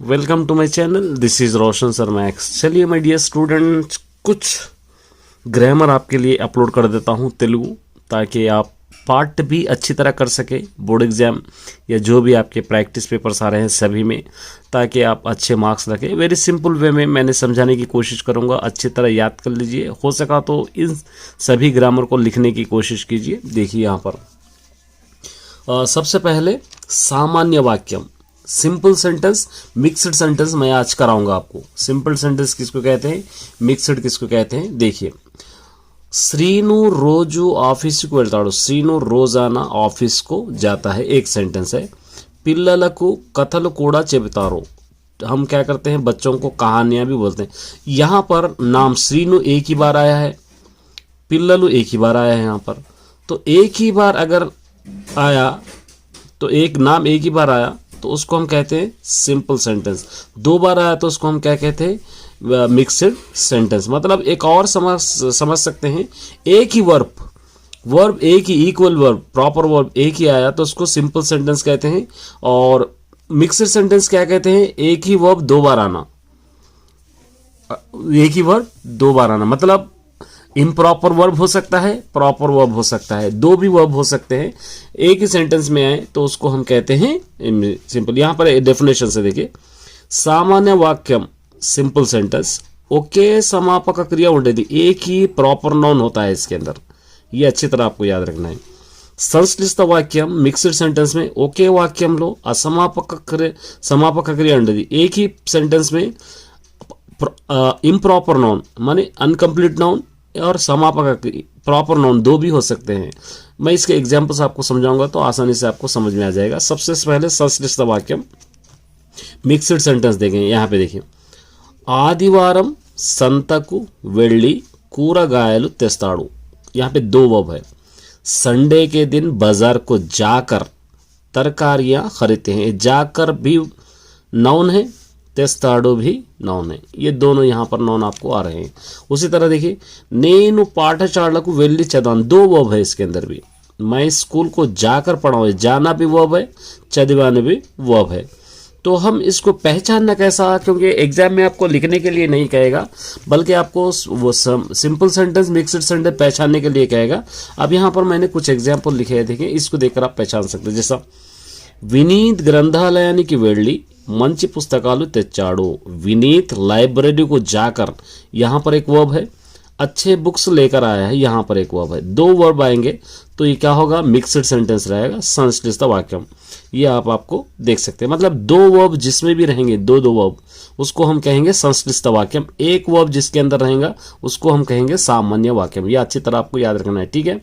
Welcome to my channel, this is Roshan sir max. चलिए my dear students, कुछ grammar आपके लिए अपलोड कर देता हूँ तेलुगु, ताकि आप पार्ट भी अच्छी तरह कर सके बोर्ड एग्ज़ाम या जो भी आपके प्रैक्टिस पेपर्स आ रहे हैं सभी में, ताकि आप अच्छे मार्क्स रखें। वेरी सिंपल वे में मैंने समझाने की कोशिश करूँगा, अच्छी तरह याद कर लीजिए। हो सका तो इन सभी ग्रामर को लिखने की कोशिश कीजिए। देखिए यहाँ पर सबसे पहले सामान्य वाक्यम, सिंपल सेंटेंस, मिक्स्ड सेंटेंस मैं आज कराऊंगा आपको। सिंपल सेंटेंस किसको कहते हैं, मिक्स्ड किसको कहते हैं। देखिए, श्रीनु रोजू ऑफिस को వెళ్తాడు, श्रीनु रोजाना ऑफिस को जाता है, एक सेंटेंस है। पिल्लలకు कथలు కూడా చెబుతారు, हम क्या करते हैं, बच्चों को कहानियां भी बोलते हैं। यहाँ पर नाम श्रीनु एक ही बार आया है, पिल्ललु एक ही बार आया है। यहाँ पर तो एक ही बार अगर आया तो एक नाम एक ही बार आया तो उसको हम कहते हैं सिंपल सेंटेंस। दो बार आया तो उसको हम क्या कहते हैं, मिक्स्ड सेंटेंस। मतलब एक और समझ सकते हैं, एक ही वर्ब एक ही इक्वल वर्ब, प्रॉपर वर्ब एक ही आया तो उसको सिंपल सेंटेंस कहते हैं। और मिक्स्ड सेंटेंस क्या कहते हैं, एक ही वर्ब दो बार आना, एक ही वर्ब दो बार आना। मतलब इम्प्रॉपर वर्ब हो सकता है, प्रॉपर वर्ब हो सकता है, दो भी वर्ब हो सकते हैं, एक ही सेंटेंस में आए तो उसको हम कहते हैं सिंपल। यहां पर डेफिनेशन से देखिए, सामान्य वाक्यम सिंपल सेंटेंस, ओके समापक क्रिया ఉండేది, एक ही प्रॉपर नाउन होता है इसके अंदर, ये अच्छी तरह आपको याद रखना है। संश्लिष्ट वाक्यम मिक्स्ड सेंटेंस में ओके वाक्यम समापक क्रिया ఉండేది, एक ही सेंटेंस में इम्प्रॉपर नाउन माने अनकम्प्लीट नाउन और समापक प्रॉपर नाउन दो भी हो सकते हैं। मैं इसके एग्जांपल्स आपको समझाऊंगा तो आसानी से आपको समझ में आ जाएगा। सबसे पहले संश्लिष्ट वाक्यम मिक्स्ड सेंटेंस देखें। यहाँ पे देखिए, आदिवारम संतकु वेल्ली కూరగాయలు తెస్తాడు, यहाँ पे दो वर्ब है। संडे के दिन बाजार को जाकर तरकारियां खरीदते हैं, जाकर भी नाउन है, तेस्ताडो भी नाउन है, ये दोनों यहाँ पर नाउन आपको आ रहे हैं। उसी तरह देखिए, नेनु पाठशालाकु वेल्ली चदवान, दो वर्ब है इसके अंदर भी। मैं स्कूल को जाकर पढ़ाऊँ, जाना भी वर्ब है, चदवाना भी वर्ब है। तो हम इसको पहचानना कैसा, क्योंकि एग्जाम में आपको लिखने के लिए नहीं कहेगा, बल्कि आपको वो सिंपल सेंटेंस मिक्स्ड सेंटेंस पहचानने के लिए कहेगा। अब यहाँ पर मैंने कुछ एग्जाम्पल लिखे हैं, देखिए इसको देखकर आप पहचान सकते हैं। जैसा विनीत ग्रंथालयाనికి వెళ్ళి మంచి పుస్తకాలు తెచ్చాడు, विनीत लाइब्रेरी को जाकर, यहाँ पर एक वर्ब है, अच्छे बुक्स लेकर आया है, यहाँ पर एक वर्ब है। दो वर्ब आएंगे तो ये क्या होगा, मिक्स्ड सेंटेंस रहेगा, संश्लिष्ट वाक्यम। ये आपको देख सकते हैं। मतलब दो वर्ब जिसमें भी रहेंगे, दो वर्ब, उसको हम कहेंगे संश्लिष्ट वाक्यम। एक वर्ब जिसके अंदर रहेगा उसको हम कहेंगे सामान्य वाक्यम। ये अच्छी तरह आपको याद रखना है, ठीक है।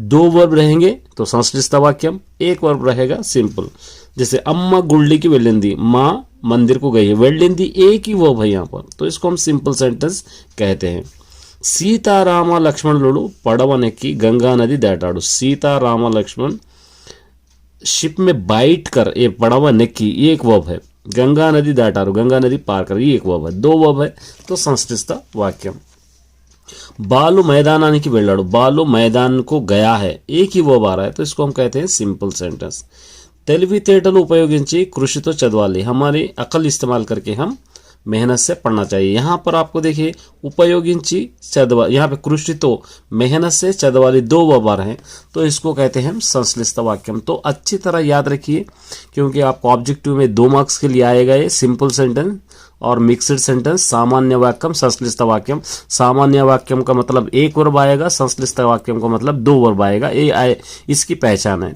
दो वर्ब रहेंगे तो संश्लिष्ट वाक्यम, एक वर्ब रहेगा सिंपल। जैसे अम्मा गुल्डी की वेल्लिंदी, माँ मंदिर को गई है, वेल्लिंदी एक ही वर्ब है यहाँ पर, तो इसको हम सिंपल सेंटेंस कहते हैं। सीताराम लक्ष्मणुलु पड़वनेक्की गंगा नदी दाटाडु, सीताराम लक्ष्मण शिप में बैठ कर, ये पड़वनेक्की ये एक वर्ब है, गंगा नदी दाटारू गंगा नदी पार कर, ये एक वर्ब है, दो वर्ब है तो संश्लिष्ट वाक्यम। बालू मैदानाనికి వెళ్ళాడు, बालू मैदान को गया है, एक ही वर्ब आ रहा है तो इसको हम कहते हैं सिंपल सेंटेंस। తెలివితేటలు ఉపయోగించి కృషితో చదవాలి, हमारे अकल इस्तेमाल करके हम मेहनत से पढ़ना चाहिए। यहाँ पर आपको देखिए उपयोगिंची चदवा, यहाँ पे कृषितो मेहनत से चदवाली दो वर्ब आ रहे हैं तो इसको कहते हैं हम संश्लिष्ट वाक्यम। तो अच्छी तरह याद रखिए, क्योंकि आपको ऑब्जेक्टिव में 2 मार्क्स के लिए आएगा ये सिंपल सेंटेंस और मिक्स्ड सेंटेंस। सामान्य वाक्यम, संश्लिष्ट वाक्यम। सामान्य वाक्यम का मतलब एक वर्ब आएगा, संश्लिष्ट वाक्यम का मतलब दो वर्ब आएगा, ये इसकी पहचान है।